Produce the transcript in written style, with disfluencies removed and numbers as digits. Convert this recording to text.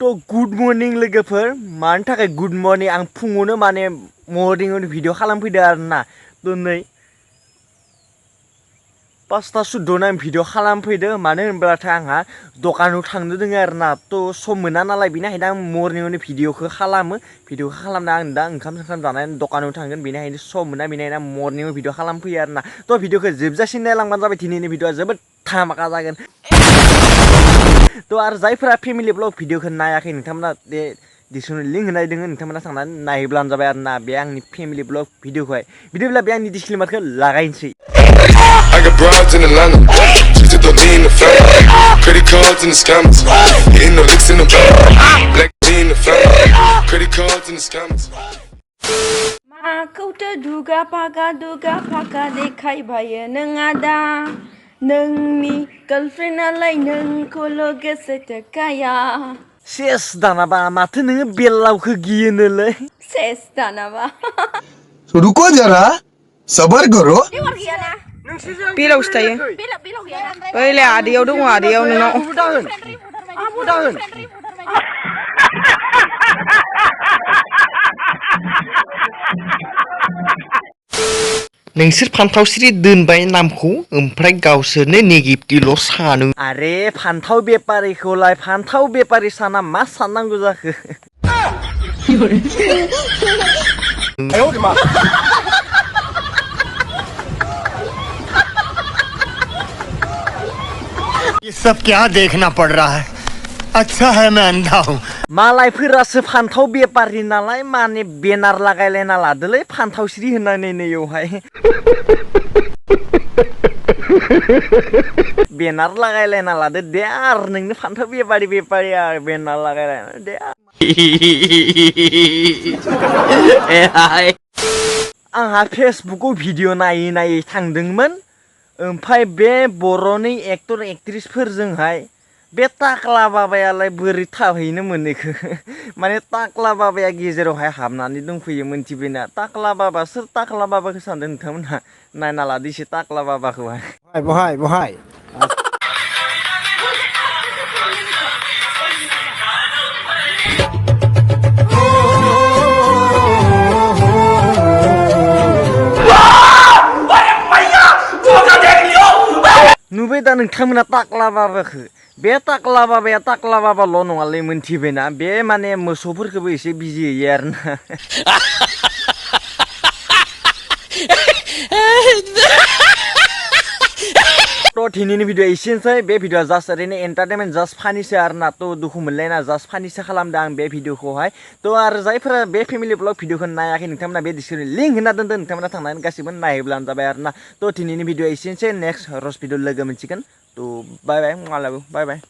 तो good morning लोगोफोर मानि थाखाय गुड मर्निं आं फुङावनो माने मर्निंआवनो भिडिअ खालामफैदो आरोना तो नै 5टा सुद्द'नो आं भिडिअ खालामफैदो मानो होनब्लाथाय आंहा दखानाव थांनो दोङो आरोना तो सम मोना नालाय बिनिखायनो आं मर्निंआवनो भिडिअखौ खालामना आं दा ओंखाम जानानै दखानाव थांगोन बिनिखायनो सम मोना बिनिखायनो आं मर्निंआव भिडिअ खालामफैयो आरोना तो भिडिअखौ जोबजासिम नायलांबानो जाबाय दिनैनि भिडिअआ जोबोद धामाका जागोन तो आरो जायफोरा फेमिलि ब्लग भिडिअखौ नायाखै नोंथांमोना बे डिसक्रिपसनाव लिंक होनाय दोङो नोंथांमोना थांनानै नायब्लानो जाबाय आरोना बे आंनि फेमिलि ब्लग भिडिअखौहाय बिदिब्ला बे आंनि डिसक्लेमारखौ लागायनोसै I got broads in Atlanta, just to throw me in the family. Credit cards in the scammers, hitting no licks in the bank. Black me in the family, credit cards in the scammers. Makauta duga paga dekai baye nang ada nangni girlfriend alai nang kolo gesete kaya. सेस दानाबा माथो नोङो बेलावखौ गियोनोलै Ses danaba. रुको जरा सबर करो बेलाव सिथायो ओइले आदैयाव दङ आदैयाव नोंनाव नोंसोर फान्थावस्रि दोनबाय नामखौ ओमफ्राय गावसोरनो नेगेटिभल' सानो आरे फान्थाव बेपारिखौलाय फान्थाव बेपारि साना मा साननांगौ जाखो ये सब क्या देखना पड़ रहा है अच्छा है मैं अंधा हूँ मालायफोरासो फान्थाव बेपारि नालाय माने बेनार लागायलायना लादोलै फान्थावस्रि होननानै नैयावहाय बेनार लागायलायना लादो दे आरो नोंनो फान्थाव बेपारि आरो बेनार लागायलायना दे आंहा फेसबुकाव भिडिअ नायै थांदोंमोन ओमफ्राय बे बर'नि एक्टर एक्ट्रिसफोरजोंहाय बे टाक्ला बाबायालाय बोरै थाहैनो मोनैखो माने टाक्ला बाबाया गेजेरावहाय हाबनानै दंफैयो मोनथिबायना टाक्ला बाबा सोर टाक्ला बाबाखौ सानदों नोंथांमोनहा नायना लादो एसे टाक्ला बाबाखौहाय बहाय नुबाय दा नोंथांमोना टाक्ला बाबाखौ बे टाक्ला बाबाया टाक्ला बाबाल' नङालै मोनथिबायना बे माने मोसौफोरखौबो एसे बिजि होयो आरोना तो दिनैनि भिडिअ एसेनोसै बे भिडिअआ जास्ट ओरैनो एन्टारटेनमेन्ट जास्ट फानिसो आरोना तो दुखु मोनलायना जास्ट फानिसो खालामदों आं बे भिडिअखौहाय तो आरो जायफोरा बे फेमिलि ब्लग भिडिअखौ नायाखै नोंथांमोना बे डिसक्रिपसनाव लिंक होना दोनदों नोंथांमोना थांनानै गासिबो नायब्लानो जाबाय आरोना तो दिनैनि भिडिअ एसेनोसै नेक्स्ट रस भिडिअ लोगो मोनसिगोन तो बाय बाय